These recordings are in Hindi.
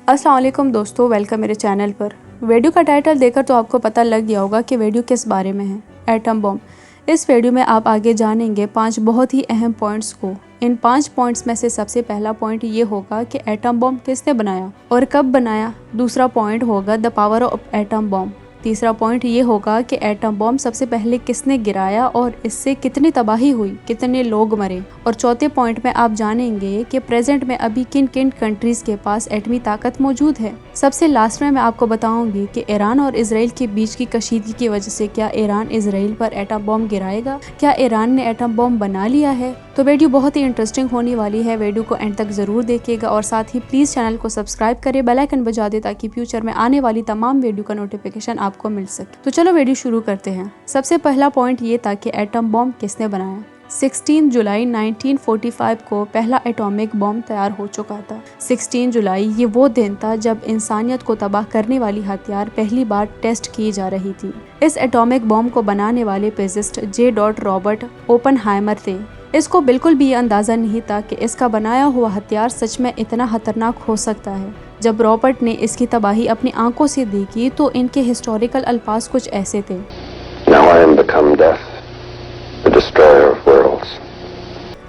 अस्सलाम वालेकुम दोस्तों, वेलकम मेरे चैनल पर। वीडियो का टाइटल देखकर तो आपको पता लग गया होगा कि वीडियो किस बारे में है। Atom bomb. इस वीडियो में आप आगे जानेंगे 5 बहुत ही अहम पॉइंट्स को। इन 5 पॉइंट्स में से सबसे पहला पॉइंट ये होगा कि एटम बम किसने बनाया और कब बनाया। दूसरा पॉइंट होगा the power of atom bomb. तीसरा पॉइंट ये होगा कि एटम बम सबसे पहले किसने गिराया और इससे कितनी तबाही हुई, कितने लोग मरे। और चौथे पॉइंट में आप जानेंगे कि प्रेजेंट में अभी किन किन कंट्रीज के पास एटमी ताकत मौजूद है। सबसे लास्ट में मैं आपको बताऊंगी कि ईरान और इजराइल के बीच की कशीदगी की वजह से क्या ईरान इजराइल पर एटम बम गिराएगा, क्या ईरान ने एटम बम बना लिया है। तो वीडियो बहुत ही इंटरेस्टिंग होने वाली है, वीडियो को एंड तक जरूर देखिएगा और साथ ही प्लीज चैनल को सब्सक्राइब करें, बेल आइकन बजा दे ताकि फ्यूचर में आने वाली तमाम वीडियो का नोटिफिकेशन आपको मिल सके। तो चलो वीडियो शुरू करते हैं। सबसे पहला पॉइंट ये था कि एटम बम किसने बनाया। 16 जुलाई 1945 को पहला एटॉमिक बम तैयार हो चुका था। 16 जुलाई ये वो दिन था जब इंसानियत को तबाह करने वाली हथियार पहली बार टेस्ट की जा रही थी। इस एटॉमिक बम को बनाने वाले फिजिस्ट जे. रॉबर्ट ओपनहाइमर थे। इसको बिल्कुल भी ये अंदाज़ा नहीं था कि इसका बनाया हुआ हथियार सच में इतना खतरनाक हो सकता है। जब रॉबर्ट ने इसकी तबाही अपनी आंखों से देखी तो इनके हिस्टोरिकल अल्फाज कुछ ऐसे थे। Now I am become death, the destroyer of worlds.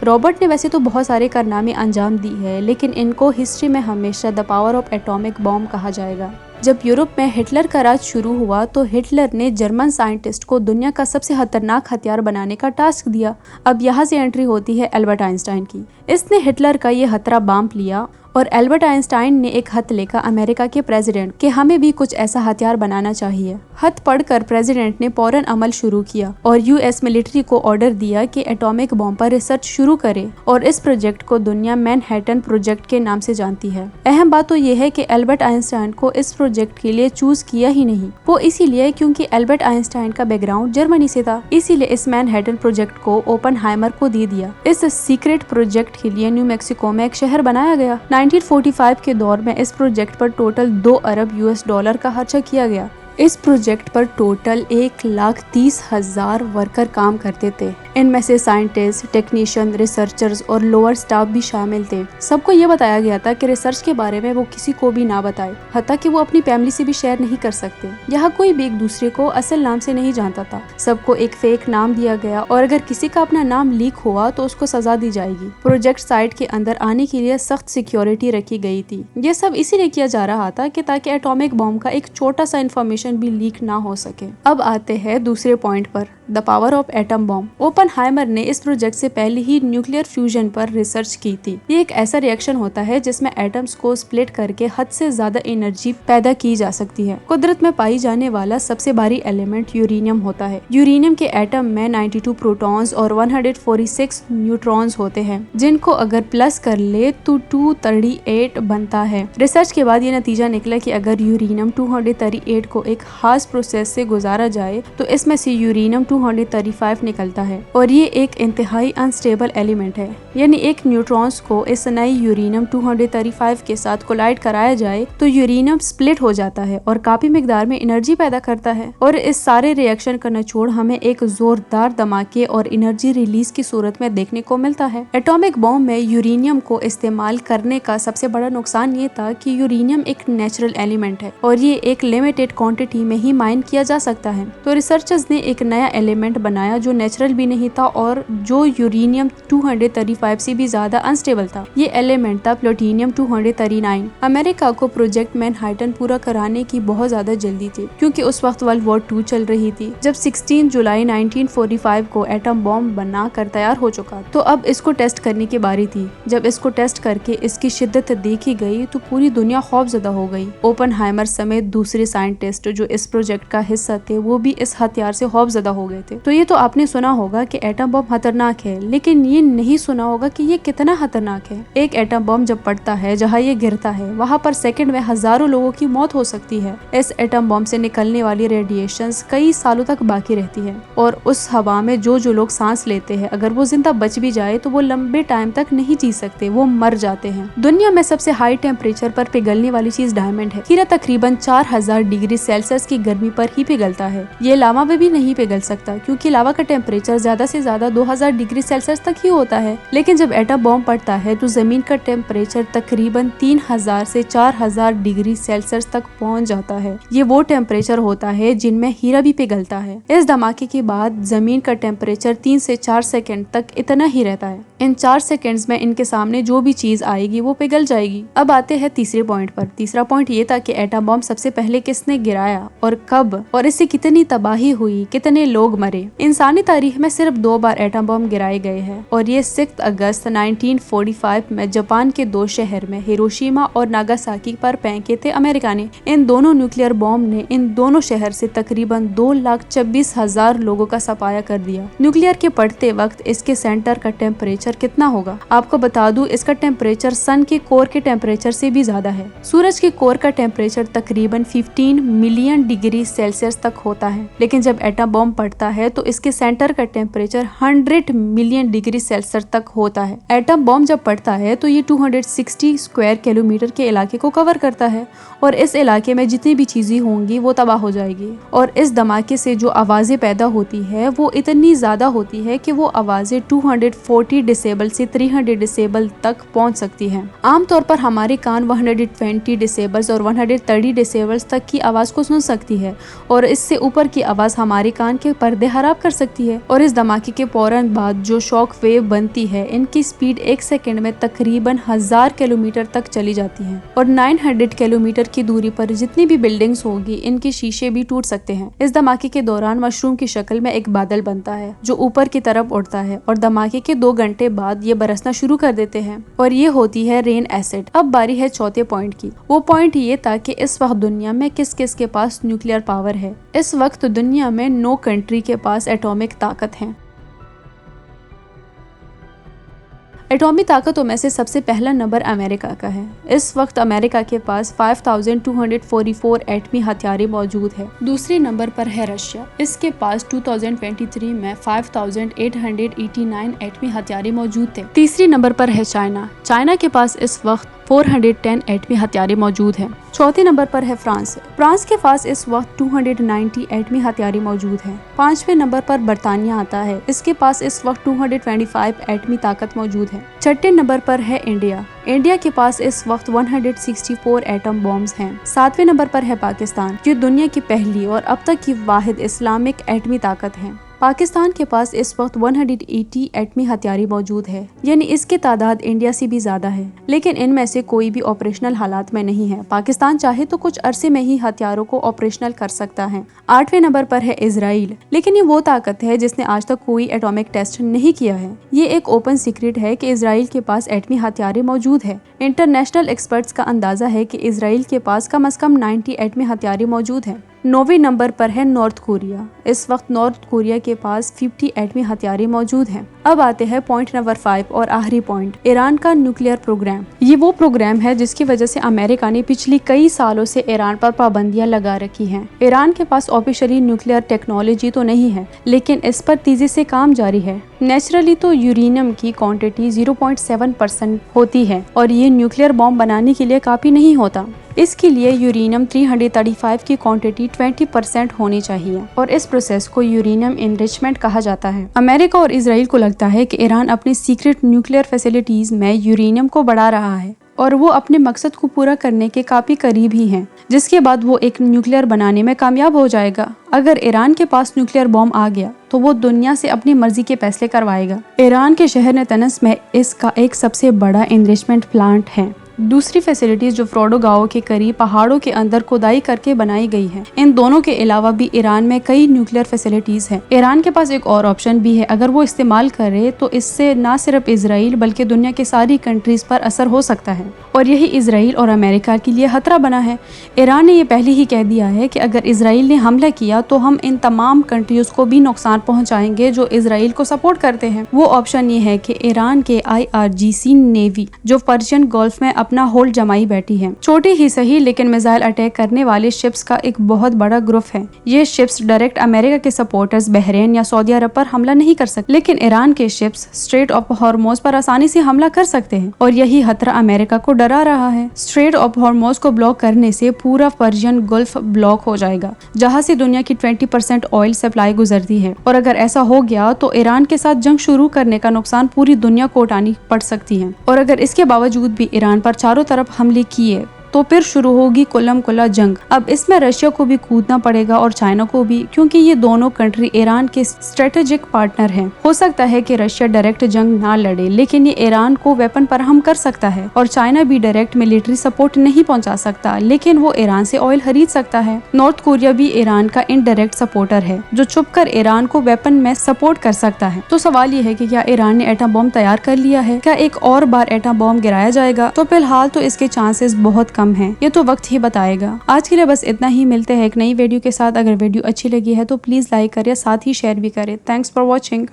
Robert ने वैसे तो बहुत सारे कारनामे अंजाम दी है, लेकिन इनको हिस्ट्री में हमेशा the power of atomic bomb कहा जाएगा। जब यूरोप में हिटलर का राज शुरू हुआ तो हिटलर ने जर्मन साइंटिस्ट को दुनिया का सबसे खतरनाक हथियार बनाने का टास्क दिया। अब यहाँ से एंट्री होती है एल्बर्ट आइंस्टाइन की। इसने हिटलर का ये हथरा बांप लिया और एल्बर्ट आइंस्टाइन ने एक खत लिखा अमेरिका के प्रेसिडेंट कि हमें भी कुछ ऐसा हथियार बनाना चाहिए। खत पढ़कर प्रेसिडेंट ने फौरन अमल शुरू किया और यूएस मिलिट्री को ऑर्डर दिया कि एटॉमिक बम पर रिसर्च शुरू करे और इस प्रोजेक्ट को दुनिया मैनहट्टन प्रोजेक्ट के नाम से जानती है। अहम बात तो यह है कि एल्बर्ट आइंस्टाइन को इस प्रोजेक्ट के लिए चूज किया ही नहीं, वो इसीलिए क्योंकि एल्बर्ट आइंस्टाइन का बैकग्राउंड जर्मनी से था। इसीलिए इस मैनहट्टन प्रोजेक्ट को ओपनहाइमर को दे दिया। इस सीक्रेट प्रोजेक्ट के लिए न्यू मैक्सिको में एक शहर बनाया गया। 1945 के दौर में इस प्रोजेक्ट पर टोटल 2 अरब US डॉलर का खर्चा किया गया। इस प्रोजेक्ट पर टोटल 1,30,000 वर्कर काम करते थे। इनमें से साइंटिस्ट, टेक्नीशियन, रिसर्चर्स और लोअर स्टाफ भी शामिल थे। सबको ये बताया गया था कि रिसर्च के बारे में वो किसी को भी ना बताए, हत्ता कि वो अपनी फैमिली से भी शेयर नहीं कर सकते। यहाँ कोई भी एक दूसरे को असल नाम से नहीं जानता था। सबको एक फेक नाम दिया गया और अगर किसी का अपना नाम लीक हुआ तो उसको सजा दी जाएगी। प्रोजेक्ट साइट के अंदर आने के लिए सख्त सिक्योरिटी रखी गई थी। ये सब इसीलिए किया जा रहा था कि ताकि एटॉमिक बम का एक छोटा सा इन्फॉर्मेशन भी लीक ना हो सके। अब आते हैं दूसरे पॉइंट पर, the power of atom bomb. Oppenheimer ने इस प्रोजेक्ट से पहले ही न्यूक्लियर फ्यूजन पर रिसर्च की थी। ये एक ऐसा रिएक्शन होता है जिसमें एटम्स को स्प्लिट करके हद से ज्यादा एनर्जी पैदा की जा सकती है। कुदरत में पाई जाने वाला सबसे भारी एलिमेंट यूरेनियम होता है। यूरेनियम के एटम में 92 प्रोटॉन्स और 146 न्यूट्रॉन्स होते हैं, जिनको अगर प्लस कर ले तो 238 बनता है। रिसर्च के बाद ये नतीजा निकला कि अगर यूरेनियम 238 को एक खास प्रोसेस से गुजारा जाए तो इसमें से यूरेनियम 235 निकलता है और ये एक इंतहाई अनस्टेबल एलिमेंट है। यानी एक न्यूट्रॉन्स को इस नई यूरेनियम 235 के साथ कोलाइड कराया जाए तो यूरेनियम स्प्लिट हो जाता है और काफी मिकदार में एनर्जी पैदा करता है। और इस सारे रिएक्शन का निचोड़ हमें एक जोरदार धमाके और एनर्जी रिलीज की सूरत में देखने को मिलता है। एटॉमिक बम में यूरेनियम को इस्तेमाल करने का सबसे बड़ा नुकसान ये था कि यूरेनियम एक नेचुरल एलिमेंट है और ये एक लिमिटेड क्वांटिटी में ही माइन किया जा सकता है। तो रिसर्चर्स ने एक नया एलिमेंट बनाया जो नेचुरल भी नहीं था और जो यूरेनियम 235 से भी ज्यादा अनस्टेबल था। ये एलिमेंट था प्लूटोनियम 239। अमेरिका को प्रोजेक्ट मैनहट्टन पूरा कराने की बहुत ज्यादा जल्दी थी क्योंकि उस वक्त वर्ल्ड वॉर 2 चल रही थी। जब 16 जुलाई 1945 को एटम बॉम्ब बना कर तैयार हो चुका तो अब इसको टेस्ट करने की बारी थी। जब इसको टेस्ट करके इसकी शिद्दत देखी गई तो पूरी दुनिया खौफजदा हो गई। ओपनहाइमर समेत दूसरे साइंटिस्ट जो इस प्रोजेक्ट का हिस्सा थे वो भी इस हथियार से खौफजदा हो गए थे। तो ये तो आपने सुना होगा कि एटम बम खतरनाक है, लेकिन ये नहीं सुना होगा कि ये कितना खतरनाक है। एक एटम बम जब पड़ता है जहाँ ये गिरता है वहाँ पर सेकंड में हजारों लोगों की मौत हो सकती है। इस एटम बम से निकलने वाली रेडिएशंस कई सालों तक बाकी रहती है और उस हवा में जो लोग सांस लेते हैं अगर वो जिंदा बच भी जाए तो वो लंबे टाइम तक नहीं जी सकते, वो मर जाते हैं। दुनिया में सबसे हाई टेम्परेचर पर पिघलने वाली चीज डायमंड है। हीरा तकरीबन 4000 डिग्री सेल्सियस की गर्मी पर ही पिघलता है। ये लावा में भी नहीं पिघल सकता। सकता क्योंकि लावा का टेम्परेचर ज्यादा से ज्यादा 2000 डिग्री सेल्सियस तक ही होता है। लेकिन जब एटम बॉम्ब पड़ता है तो जमीन का टेम्परेचर तकरीबन 3000 से 4000 डिग्री सेल्सियस तक पहुंच जाता है। ये वो टेम्परेचर होता है जिनमें हीरा भी पिघलता है। इस धमाके के बाद जमीन का टेम्परेचर 3 से 4 सेकंड तक इतना ही रहता है। इन 4 सेकंड्स में इनके सामने जो भी चीज आएगी वो पिघल जाएगी। अब आते हैं तीसरे पॉइंट पर। तीसरा पॉइंट ये था कि एटम बॉम्ब सबसे पहले किसने गिराया और कब, और इससे कितनी तबाही हुई, कितने लोग मरे। इंसानी तारीख में सिर्फ 2 बार एटम बॉम्ब गिराए गए हैं और ये 6 अगस्त 1945 में जापान के 2 शहर में हिरोशिमा और नागासाकी पर फेंके थे अमेरिका ने। इन दोनों न्यूक्लियर बॉम्ब ने इन दोनों शहर से तकरीबन 2,26,000 लोगों का सफाया कर दिया। न्यूक्लियर के पड़ते वक्त इसके सेंटर का टेम्परेचर कितना होगा? आपको बता दूं, इसका टेम्परेचर सन के कोर के टेम्परेचर से भी ज्यादा है। सूरज के कोर का टेम्परेचर तकरीबन 15 मिलियन डिग्री सेल्सियस तक होता है, लेकिन जब एटम बॉम्ब पड़ता है तो इसके सेंटर का टेम्परेचर 100 मिलियन डिग्री सेल्सियस तक होता है। एटम बॉम्ब जब पड़ता है तो ये 260 स्क्वायर किलोमीटर के इलाके को कवर करता है और इस इलाके में जितनी भी चीजें होंगी वो तबाह हो जाएगी। और इस धमाके से जो आवाजें पैदा होती है वो इतनी ज्यादा होती है कि वो आवाजें 240 डेसिबल से 300 डेसिबल तक पहुंच सकती हैं। आमतौर पर हमारे कान 120 डेसिबल्स और 130 डेसिबल्स तक की आवाज को सुन सकती है और इससे ऊपर की आवाज हमारे कान के पर्दे खराब कर सकती है। और इस धमाके के फौरन बाद जो शॉक वेव बनती है, इनकी स्पीड 1 सेकंड में तकरीबन 1000 किलोमीटर तक चली जाती है और 900 किलोमीटर की दूरी पर जितनी भी बिल्डिंग्स होगी इनके शीशे भी टूट सकते हैं। इस धमाके के दौरान मशरूम की शक्ल में एक बादल बनता है जो ऊपर की तरफ उड़ता है और धमाके के 2 घंटे बाद ये बरसना शुरू कर देते हैं और ये होती है रेन एसिड। अब बारी है चौथे पॉइंट की। वो पॉइंट ये था कि इस वक्त दुनिया में किस किस के पास न्यूक्लियर पावर है। इस वक्त दुनिया में 9 कंट्री के पास एटॉमिक ताकत है। एटॉमिक ताकतों में से सबसे पहला नंबर अमेरिका का है। इस वक्त अमेरिका के पास 5244 एटमी हथियारें मौजूद है। दूसरे नंबर पर है रशिया। इसके पास 2023 में 5889 एटमी हथियारें मौजूद थे। तीसरे नंबर पर है चाइना। चाइना के पास इस वक्त 410 एटमी हथियारें मौजूद हैं। चौथे नंबर पर है फ्रांस। फ्रांस के पास इस वक्त 290 एटमी हथियारें मौजूद हैं। 5वें नंबर पर बरतानिया आता है। इसके पास इस वक्त 225 एटमी ताकत मौजूद है। छठे नंबर पर है इंडिया। इंडिया के पास इस वक्त 164 एटम बॉम्ब्स हैं। 7वें नंबर पर है पाकिस्तान, जो दुनिया की पहली और अब तक की वाहिद इस्लामिक एटमी ताकत है। पाकिस्तान के पास इस वक्त 180 एटमी हथियारें मौजूद है, यानी इसकी तादाद इंडिया से भी ज्यादा है, लेकिन इनमें से कोई भी ऑपरेशनल हालात में नहीं है। पाकिस्तान चाहे तो कुछ अरसे में ही हथियारों को ऑपरेशनल कर सकता है। 8वें नंबर पर है इजराइल, लेकिन ये वो ताकत है जिसने आज तक कोई एटॉमिक टेस्ट नहीं किया है। ये एक ओपन सीक्रेट है कि इजराइल के पास एटमी हथियारें मौजूद है। इंटरनेशनल एक्सपर्ट्स का अंदाजा है कि इजराइल के पास कम से कम 90 एटमी हथियारें मौजूद हैं। 9वें नंबर पर है नॉर्थ कोरिया। इस वक्त नॉर्थ कोरिया के पास 50 एटमी हथियारें मौजूद हैं। अब आते हैं पॉइंट नंबर 5 और आखिरी पॉइंट, ईरान का न्यूक्लियर प्रोग्राम। ये वो प्रोग्राम है जिसकी वजह से अमेरिका ने पिछली कई सालों से ईरान पर पाबंदियां लगा रखी हैं। ईरान के पास ऑफिशियली न्यूक्लियर टेक्नोलॉजी तो नहीं है, लेकिन इस पर तेजी से काम जारी है। नेचुरली तो यूरेनियम की क्वांटिटी 0.7% होती है और ये न्यूक्लियर बॉम्ब बनाने के लिए काफी नहीं होता। इसके लिए यूरेनियम 335 की क्वांटिटी 20% होनी चाहिए और इस प्रोसेस को यूरेनियम एनरिचमेंट कहा जाता है। अमेरिका और इजराइल को लगता है कि ईरान अपनी सीक्रेट न्यूक्लियर फैसिलिटीज में यूरेनियम को बढ़ा रहा है और वो अपने मकसद को पूरा करने के काफी करीब ही हैं, जिसके बाद वो एक न्यूक्लियर बनाने में कामयाब हो जाएगा। अगर ईरान के पास न्यूक्लियर बॉम्ब आ गया तो वो दुनिया से अपनी मर्जी के फैसले करवाएगा। ईरान के शहर नेतनस में इसका एक सबसे बड़ा एनरिचमेंट प्लांट है। दूसरी फैसिलिटीज जो फ्रोडो गांव के करीब पहाड़ों के अंदर खुदाई करके बनाई गई है। इन दोनों के अलावा भी ईरान में कई न्यूक्लियर फैसिलिटीज हैं। ईरान के पास एक और ऑप्शन भी है, अगर वो इस्तेमाल करे तो इससे न सिर्फ इजराइल बल्कि दुनिया के सारी कंट्रीज पर असर हो सकता है और यही इजराइल और अमेरिका के लिए खतरा बना है। ईरान ने ये पहले ही कह दिया है कि अगर इजराइल ने हमला किया तो हम इन तमाम कंट्रीज को भी नुकसान पहुंचाएंगे जो इजराइल को सपोर्ट करते हैं। वो ऑप्शन ये है कि ईरान के IRGC नेवी जो पर्शियन गल्फ में अपना होल्ड जमाई बैठी है। छोटी ही सही लेकिन मिसाइल अटैक करने वाले शिप्स का एक बहुत बड़ा ग्रुप है। ये शिप्स डायरेक्ट अमेरिका के सपोर्टर्स बहरीन या सऊदी अरब पर हमला नहीं कर सकते, लेकिन ईरान के शिप्स स्ट्रेट ऑफ हॉर्मोज पर आसानी से हमला कर सकते हैं और यही खतरा अमेरिका को डरा रहा है। स्ट्रेट ऑफ हॉर्मोज को ब्लॉक करने से पूरा पर्शियन गल्फ ब्लॉक हो जाएगा, जहां से दुनिया की 20% ऑयल सप्लाई गुजरती है। और अगर ऐसा हो गया तो ईरान के साथ जंग शुरू करने का नुकसान पूरी दुनिया को उठानी पड़ सकती है। और अगर इसके बावजूद भी ईरान पर चारों तरफ हमले किए तो फिर शुरू होगी कुल्लम कुल्ला जंग। अब इसमें रशिया को भी कूदना पड़ेगा और चाइना को भी, क्योंकि ये दोनों कंट्री ईरान के स्ट्रेटेजिक पार्टनर हैं। हो सकता है कि रशिया डायरेक्ट जंग ना लड़े, लेकिन ये ईरान को वेपन फराहम कर सकता है और चाइना भी डायरेक्ट मिलिट्री सपोर्ट नहीं पहुंचा सकता, लेकिन वो ईरान से ऑयल खरीद सकता है। नॉर्थ कोरिया भी ईरान का इनडायरेक्ट सपोर्टर है, जो छुपकर ईरान को वेपन में सपोर्ट कर सकता है। तो सवाल ये है कि क्या ईरान ने एटम बॉम्ब तैयार कर लिया है? क्या एक और बार एटम बॉम्ब गिराया जाएगा? तो फिलहाल तो इसके चांसेस बहुत कम है, ये तो वक्त ही बताएगा। आज के लिए बस इतना ही, मिलते हैं एक नई वीडियो के साथ। अगर वीडियो अच्छी लगी है तो प्लीज लाइक करें, साथ ही शेयर भी करें। Thanks for watching.